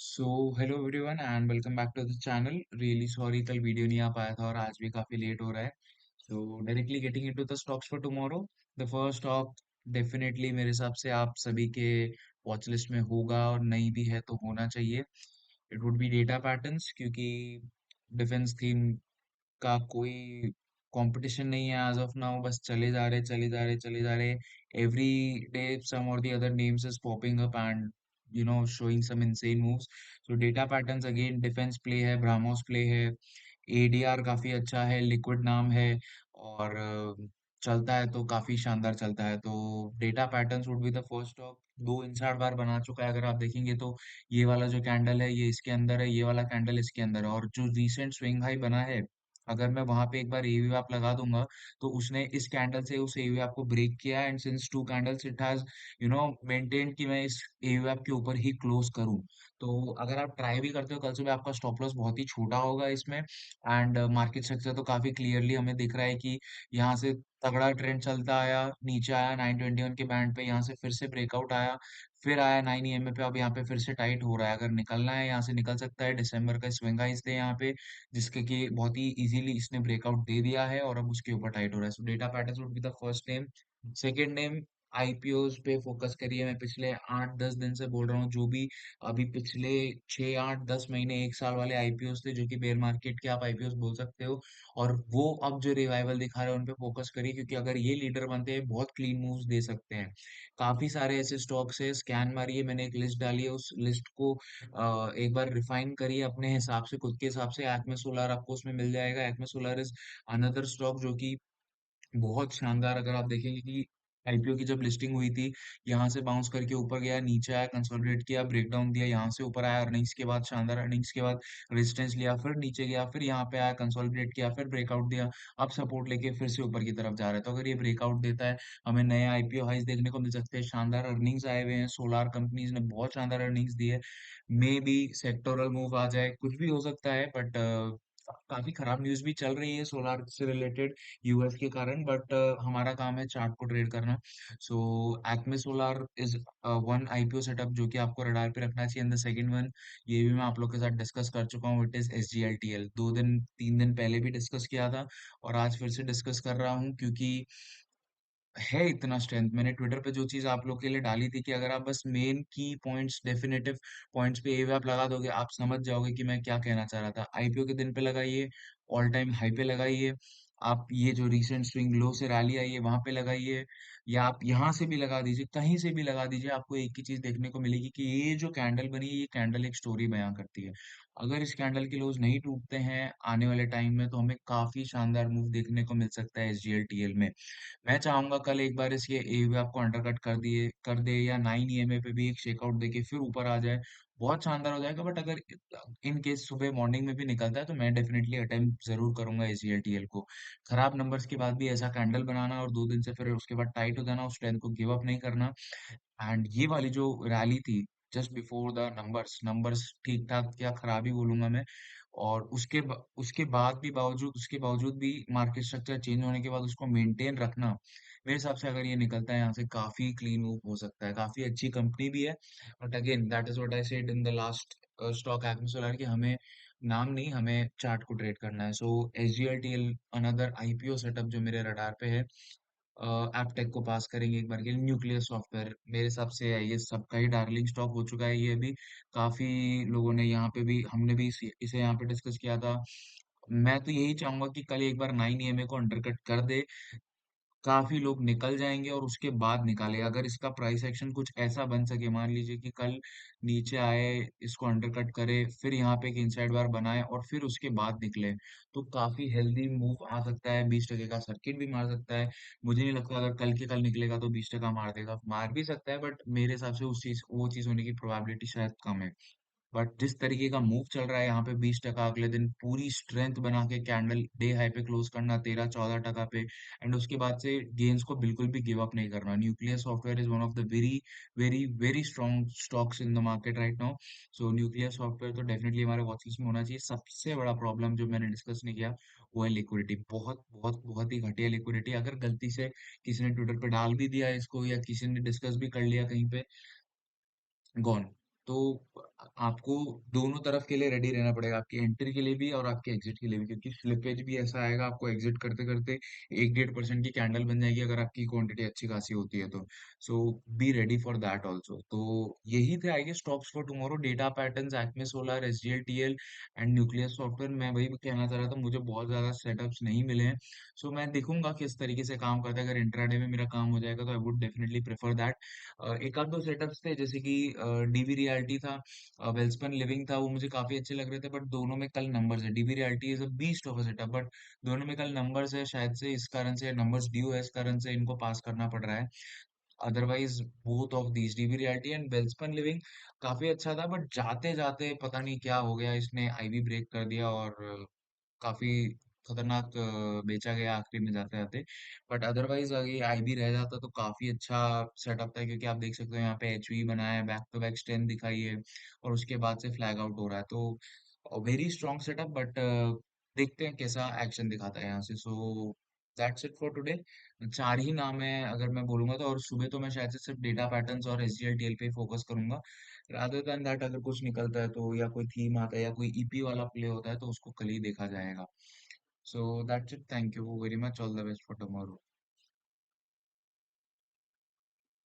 So hello everyone and welcome back to the channel. Really sorry कल video नहीं आ पाया था और आज भी काफी लेट हो रहा है। सो directly getting into the stocks for tomorrow. The first stock definitely मेरे हिसाब से आप सभी के वॉच लिस्ट में होगा और नहीं भी है तो होना चाहिए। It would be data patterns, क्योंकि डिफेंस थीम का कोई कंपटीशन नहीं है एज ऑफ नाउ। बस चले जा रहे चले जा रहे चले जा रहे। एवरी डे सम और the other names is popping up and showing some insane moves. So data patterns again, defence play है, ब्राह्मोस प्ले है, एडीआर काफी अच्छा है, लिक्विड नाम है और चलता है तो काफी शानदार चलता है। तो data patterns would be the first stock. दो इंसाइड बार बना चुका है, अगर आप देखेंगे तो ये वाला जो कैंडल है ये इसके अंदर है, ये वाला कैंडल इसके अंदर है, और जो रिसेंट स्विंग हाई बना है अगर मैं वहां पे एक बार एवीएप लगा दूंगा तो उसने इस कैंडल से उस एवीएप को ब्रेक किया and since to candles it has maintain कि मैं इस एवीएप के ऊपर ही क्लोज करूं। तो अगर आप ट्राई भी करते हो कल सुबह, आपका स्टॉप लॉस बहुत ही छोटा होगा इसमें। एंड मार्केट स्ट्रक्चर तो काफी क्लियरली हमें दिख रहा है कि यहाँ से तगड़ा ट्रेंड चलता आया, नीचे आया 921 के बैंड पे, यहाँ से फिर से ब्रेकआउट आया, फिर आया 9 ईएमए पे, अब यहाँ पे फिर से टाइट हो रहा है। अगर निकलना है यहाँ से निकल सकता है। दिसंबर का स्विंग हाई थे यहाँ पे, जिसके कि बहुत ही इजीली इसने ब्रेकआउट दे दिया है और अब उसके ऊपर टाइट हो रहा है। सो data pattern would be the first name. Second name, IPOs पे फोकस करिए। मैं पिछले 8-10 दिन से बोल रहा हूँ, जो भी अभी पिछले 6-8-10 महीने 1 साल वाले आईपीओस थे, जो कि बेयर मार्केट के आप आईपीओस बोल सकते हो, और वो अब जो रिवाइवल दिखा रहे हैं उन पे फोकस करिए, क्योंकि अगर ये लीडर बनते हैं बहुत क्लीन मूव्स दे सकते हैं। काफी सारे ऐसे स्टॉक्स है, स्कैन मारिए, मैंने एक लिस्ट डाली है, उस लिस्ट को एक बार रिफाइन करिए अपने हिसाब से, खुद के हिसाब से। एक्मे सोलार आपको उसमें मिल जाएगा। Acme Solar is another stock जो कि बहुत शानदार, अगर आप देखेंगे कि आईपीओ की जब लिस्टिंग हुई थी, यहाँ से बाउंस करके ऊपर गया, नीचे आया, कंसोलिडेट किया, ब्रेकडाउन दिया, यहाँ से ऊपर आया, अर्निंग्स के बाद शानदार अर्निंग्स के बाद रेजिस्टेंस लिया, फिर नीचे गया, फिर यहाँ पे आया, कंसोलिडेट किया, फिर ब्रेकआउट दिया, अब सपोर्ट लेके फिर से ऊपर की तरफ जा रहा है। तो अगर ये ब्रेकआउट देता है, हमें नए आईपीओ हाइस देखने को मिल सकते हैं। शानदार अर्निंग्स आए हुए हैं, सोलार कंपनीज ने बहुत शानदार अर्निंग्स दी है। मे बी सेक्टोरल मूव आ जाए, कुछ भी हो सकता है, बट काफी खराब न्यूज भी चल रही है सोलार से रिलेटेड यूएस के कारण। बट हमारा काम है चार्ट को ट्रेड करना। So Acme Solar is one IPO setup जो कि आपको रडार पे रखना चाहिए। एंड द सेकंड वन, ये भी मैं आप लोग के साथ डिस्कस कर चुका हूँ, इट इज एसजीएलटीएल। 2 दिन 3 दिन पहले भी डिस्कस किया था और आज फिर से डिस्कस कर रहा हूँ, क्योंकि है इतना स्ट्रेंथ। मैंने ट्विटर पे जो चीज आप लोग के लिए डाली थी कि अगर आप बस मेन की पॉइंट्स, डेफिनेटिव पॉइंट्स पे ये आप लगा दोगे, आप समझ जाओगे कि मैं क्या कहना चाह रहा था। आईपीओ के दिन पे लगाइए, ऑल टाइम हाई पे लगाइए, आप ये जो रिसेंट स्विंग लो से रैली आई है वहां पे लगाइए, या आप यहाँ से भी लगा दीजिए, कहीं से भी लगा दीजिए, आपको एक ही चीज देखने को मिलेगी कि ये जो कैंडल बनी है ये कैंडल एक स्टोरी बयां करती है। अगर इस कैंडल के लोज नहीं टूटते हैं आने वाले टाइम में, तो हमें काफी शानदार मूव देखने को मिल सकता है एसजीएलटीएल में। मैं चाहूंगा कल एक बार इसके एवी आपको अंडरकट कर दे, या 9 ईएमए पे भी एक शेकआउट देके फिर ऊपर आ जाए, बहुत शानदार हो जाएगा। बट अगर इन केस सुबह मॉर्निंग में भी निकलता है तो मैं डेफिनेटली अटेम्प्ट जरूर करूंगा एसजीएलटीएल को। खराब नंबर्स के बाद भी ऐसा कैंडल बनाना और 2 दिन से फिर उसके बाद टाइट हो जाना, उस ट्रेंड को गिव अप नहीं करना। एंड ये वाली जो रैली थी just before the numbers, numbers ठीक ठाक क्या खराब ही बोलूंगा मैं, और उसके बावजूद भी मार्केट स्ट्रक्चर चेंज होने के बाद उसको मेंटेन रखना, मेरे हिसाब से अगर ये निकलता है यहाँ से काफी क्लीन मूव हो सकता है। काफी अच्छी कंपनी भी है, but again that is what I said in the last stock Acme solar, कि हमें नाम नहीं, हमें चार्ट को ट्रेड करना है। सो एसजीएलटीएल अनदर आईपीओ सेटअप जो मेरे रडार पे है। एपटेक को पास करेंगे एक बार के लिए। न्यूक्लियर सॉफ्टवेयर मेरे हिसाब से है ये सबका ही डार्लिंग स्टॉक हो चुका है। ये भी काफी लोगों ने यहाँ पे भी, हमने भी इसे यहाँ पे डिस्कस किया था। मैं तो यही चाहूंगा कि कल एक बार 9 ईएमए को अंडरकट कर दे, काफी लोग निकल जाएंगे और उसके बाद निकाले। अगर इसका प्राइस एक्शन कुछ ऐसा बन सके, मान लीजिए कि कल नीचे आए, इसको अंडरकट करे, फिर यहाँ पे एक इनसाइड बार बनाए और फिर उसके बाद निकले, तो काफी हेल्दी मूव आ सकता है। 20 टके का सर्किट भी मार सकता है। मुझे नहीं लगता अगर कल के कल निकलेगा तो 20 टका मार देगा, मार भी सकता है, बट मेरे हिसाब से वो चीज होने की प्रोबेबिलिटी शायद कम है। बट जिस तरीके का मूव चल रहा है यहाँ पे, 20 टका अगले दिन पूरी स्ट्रेंथ बना के कैंडल डे हाई पे क्लोज करना 13-14 टका पे, एंड उसके बाद से गेन्स को बिल्कुल भी गिव अप नहीं करना। Nuclear software is one of the very very very strong stocks in the market right now. So nuclear software तो डेफिनेटली हमारे वॉच लिस्ट में होना चाहिए। सबसे बड़ा प्रॉब्लम जो मैंने डिस्कस नहीं किया वो है लिक्विडिटी। बहुत बहुत बहुत ही घटिया लिक्विडिटी। अगर गलती से किसी ने ट्विटर पे डाल भी दिया इसको, या किसी ने डिस्कस भी कर लिया कहीं पे, गॉन। तो आपको दोनों तरफ के लिए रेडी रहना पड़ेगा, आपकी एंट्री के लिए भी और आपके एग्जिट के लिए भी, क्योंकि स्लिपेज भी ऐसा आएगा आपको एग्जिट करते करते 1-1.5% की कैंडल बन जाएगी अगर आपकी क्वांटिटी अच्छी खासी होती है तो। So be ready for that also. तो यही थे I guess stocks for tomorrow, data patterns, Acme Solar, SGLTL and Nucleus Software. मैं वही कहना चाह रहा था, मुझे बहुत ज्यादा सेटअप्स नहीं मिले हैं। सो मैं देखूंगा किस तरीके से काम करता है। अगर इंट्राडे में मेरा काम हो जाएगा तो I would definitely prefer that. एक आध दो सेटअप्स थे, जैसे कि डीवी रियल्टी था, वेल्सपन लिविंग था, वो मुझे काफी अच्छे लग रहे थे, बट दोनों में कल नंबर्स है। DB realty is a beast of a setup, but दोनों में कल नंबर्स है, शायद से इस कारण से नंबर्स ड्यू है, इस कारण से इनको पास करना पड़ रहा है। Otherwise both of these, dB realty and Welspun living, काफी अच्छा था, बट जाते जाते पता नहीं क्या हो गया, इसने आईवी ब्रेक कर दिया और काफी खतरनाक बेचा गया आखिरी में जाते जाते। बट अदरवाइज अगर ये आईबी रह जाता तो काफी अच्छा सेटअप था, क्योंकि आप देख सकते हो यहाँ पे एचवी बनाया है, बैक टू बैक स्ट्रेंथ दिखाई है, और उसके बाद से फ्लैग आउट हो रहा है। तो वेरी स्ट्रॉन्ग सेटअप, बट देखते हैं कैसा एक्शन दिखाता है यहाँ से। So that's it for today. चार ही नाम है अगर मैं बोलूंगा तो, और सुबह तो मैं शायद से सिर्फ डेटा पैटर्न्स और एसजीएलटीएल पे फोकस करूंगा। रादर देन दैट अगर कुछ निकलता है तो, या कोई थीम आता है या कोई ईपी वाला प्ले होता है तो उसको कल ही देखा जाएगा। So that's it, thank you very much, all the best for tomorrow.